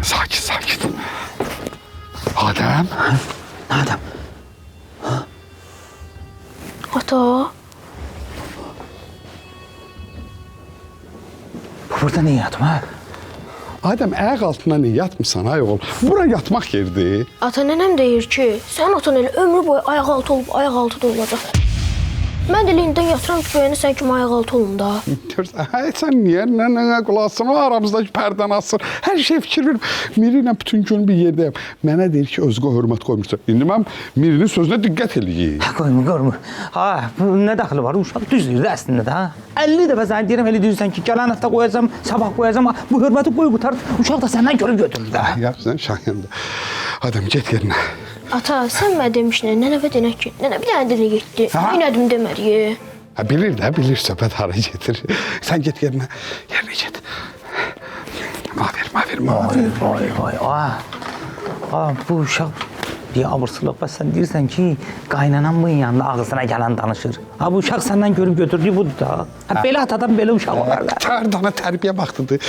Sakit. Adem. Adem. Ata, Burada niye yatma? Adem ayak altına niye yatmısan ay oğul? Bura yatmaq yerdir. ata nənəm deyir ki, sən atan elə ömrü boyu ayaq altı olub, ayaq altıda olacaq. Mən də elə indidən yatıram ki, bəyəni sən kimi ayaq altı olun da. Sən niyə nənə qulaqsın? O aramızdakı pərdən asır. Hər şey fikir verir. Miri ilə bütün gün bir yerdəyim. Mənə deyir ki, özünə hörmət qoymursan. İndi mən Mirinin sözünə diqqət eləyim. Qoymur. Ha, bu nə daxili var? Uşaq düz deyir əslində də. 50 dəfə sən deyirəm, elə deyirsən ki, gələn həftə qoyacam, sabah qoyacam. Bu hörməti qoy qutar. Uşaq da səndən görüb götürür də. Ya sən şahiyəndə. Adem get yerinə. Ata, sən mənə demişdin, nənəvə denək ki, nənə bir dənə dilə getdi. İnədim deməliyi. Bilir də, bilir söhbət hara getir. Sən get yerinə. Yerinə get. Vay. Bu uşaq bir abırsılıq var. Sən deyirsən ki, qaynanamın yanında ağzına gələn danışır. Ha, bu uşaq səndən görüb götürdüyü budur da. Belə atadan belə uşaq olar da. Dana tərbiyə vaxtıdır.